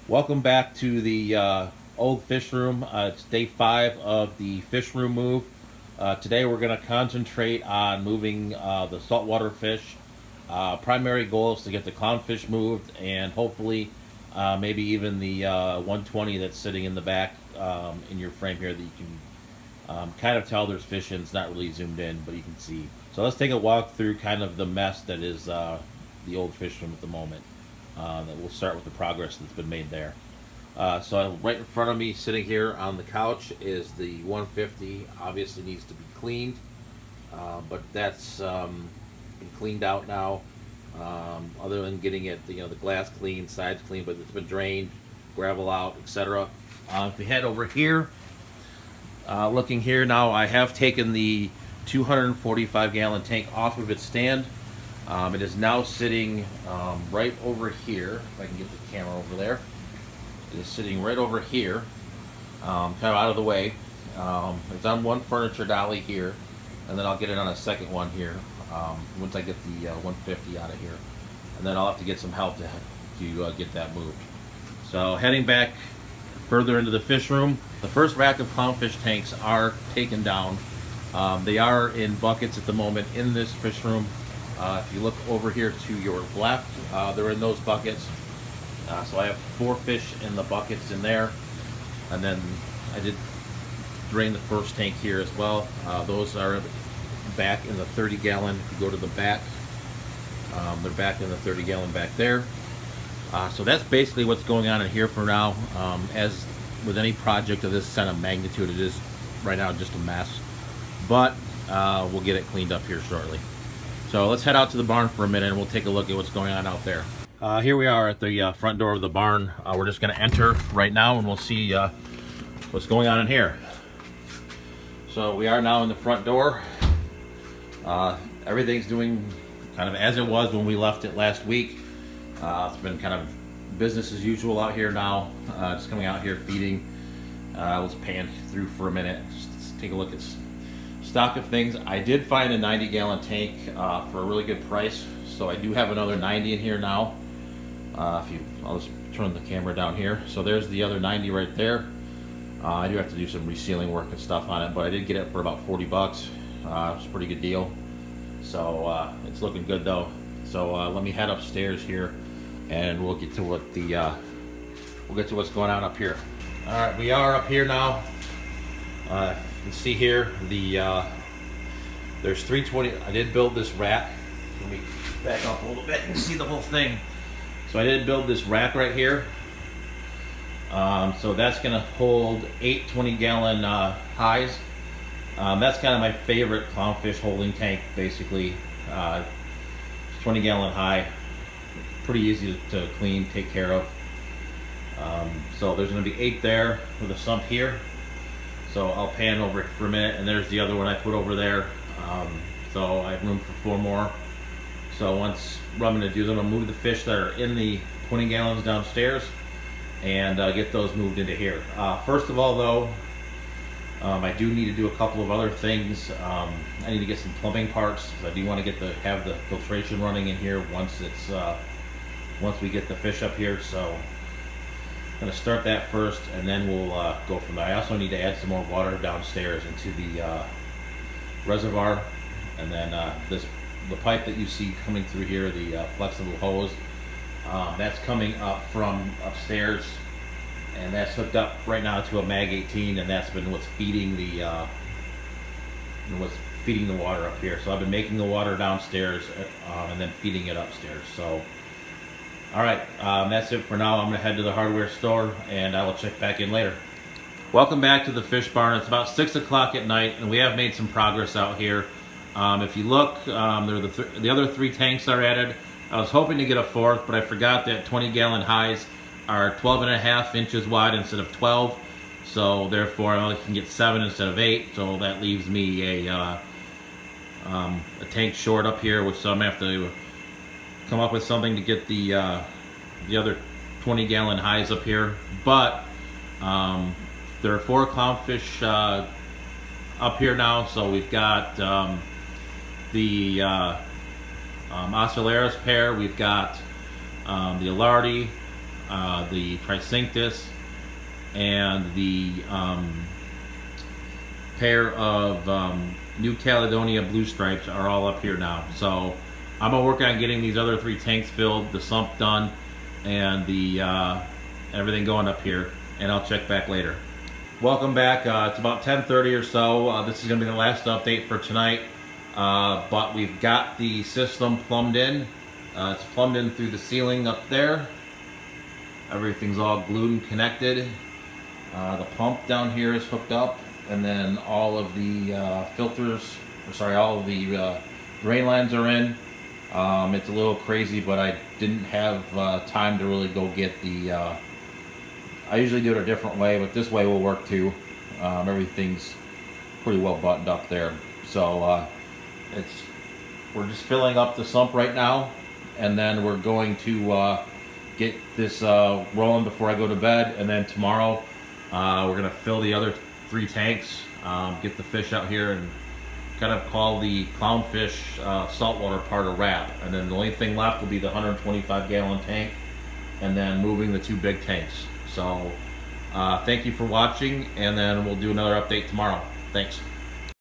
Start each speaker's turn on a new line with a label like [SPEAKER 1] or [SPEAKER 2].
[SPEAKER 1] Welcome back to the old fish room. It's day 5 of the fish room move. Today we're going to concentrate on moving the saltwater fish. Primary goal is to get the clownfish moved and hopefully maybe even the 120 that's sitting in the back in your frame here that you can kind of tell there's fish in. It's not really zoomed in, but you can see. So let's take a walk through kind of the mess that is the old fish room at the moment. That we'll start with the progress that's been made there. So right in front of me, sitting here on the couch, is the 150. Obviously needs to be cleaned, but that's been cleaned out now. Other than getting it, the glass clean, sides clean, but it's been drained, gravel out, etc. If we head over here, looking here now, I have taken the 245-gallon tank off of its stand. It is now sitting right over here. If I can get the camera over there. It is sitting right over here, kind of out of the way. It's on one furniture dolly here, and then I'll get it on a second one here once I get the 150 out of here. And then I'll have to get some help to get that moved. So heading back further into the fish room, the first rack of clownfish tanks are taken down. They are in buckets at the moment in this fish room. If you look over here to your left, they're in those buckets. So I have 4 fish in the buckets in there. And then I did drain the first tank here as well. Those are back in the 30-gallon. If you go to the back, they're back in the 30-gallon back there. So that's basically what's going on in here for now. As with any project of this kind of magnitude, it is right now just a mess. But we'll get it cleaned up here shortly. So let's head out to the barn for a minute and we'll take a look at what's going on out there. Here we are at the front door of the barn. We're just going to enter right now and we'll see what's going on in here. So we are now in the front door. Everything's doing kind of as it was when we left it last week. It's been kind of business as usual out here now. Just coming out here feeding. Let's pan through for a minute. Just take a look at stock of things. I did find a 90-gallon tank for a really good price, so I do have another 90 in here now. I'll just turn the camera down here. So there's the other 90 right there. I do have to do some resealing work and stuff on it, but I did get it for about 40 bucks. It's a pretty good deal. So it's looking good though. So let me head upstairs here, and we'll get to what's going on up here. All right, we are up here now. You can see here there's 320. I did build this rack. Let me back up a little bit and see the whole thing. So I did build this rack right here. So that's going to hold 8 20-gallon highs. That's kind of my favorite clownfish holding tank, basically. 20-gallon high, pretty easy to clean, take care of. So there's going to be 8 there with a sump here. So I'll pan over it for a minute, and there's the other one I put over there. So I have room for 4 more. So once what I'm going to do is I'm going to move the fish that are in the 20 gallons downstairs and get those moved into here. First of all though, I do need to do a couple of other things. I need to get some plumbing parts. I do want to have the filtration running in here once we get the fish up here. So I'm going to start that first, and then we'll go from there. I also need to add some more water downstairs into the reservoir, and then the pipe that you see coming through here, the flexible hose, that's coming up from upstairs, and that's hooked up right now to a Mag 18, and that's been what's feeding the water up here. So I've been making the water downstairs and then feeding it upstairs. So. Alright, that's it for now. I'm going to head to the hardware store and I will check back in later. Welcome back to the fish barn. It's about 6 o'clock at night and we have made some progress out here. If you look, the other 3 tanks are added. I was hoping to get a 4th, but I forgot that 20-gallon highs are 12.5 inches wide instead of 12. So therefore I only can get 7 instead of 8. So that leaves me a tank short up here, which so I'm going to have to come up with something to get the other 20-gallon highs up here. But there are 4 clownfish up here now, so we've got the Ocellaris pair, we've got the Alardi, the Tricinctus and the pair of New Caledonia blue stripes are all up here now. So I'm gonna work on getting these other 3 tanks filled, the sump done, and the everything going up here, and I'll check back later. Welcome back. It's about 10:30 or so. This is gonna be the last update for tonight, but we've got the system plumbed in. It's plumbed in through the ceiling up there. Everything's all glued and connected. The pump down here is hooked up, and then all of the all of the drain lines are in. It's a little crazy, but I didn't have time to really go get the. I usually do it a different way, but this way will work too. Everything's pretty well buttoned up there, so we're just filling up the sump right now, and then we're going to get this rolling before I go to bed, and then tomorrow we're gonna fill the other 3 tanks, get the fish out here, and kind of call the clownfish saltwater part a wrap. And then the only thing left will be the 125-gallon tank, and then moving the 2 big tanks. So thank you for watching, and then we'll do another update tomorrow. Thanks.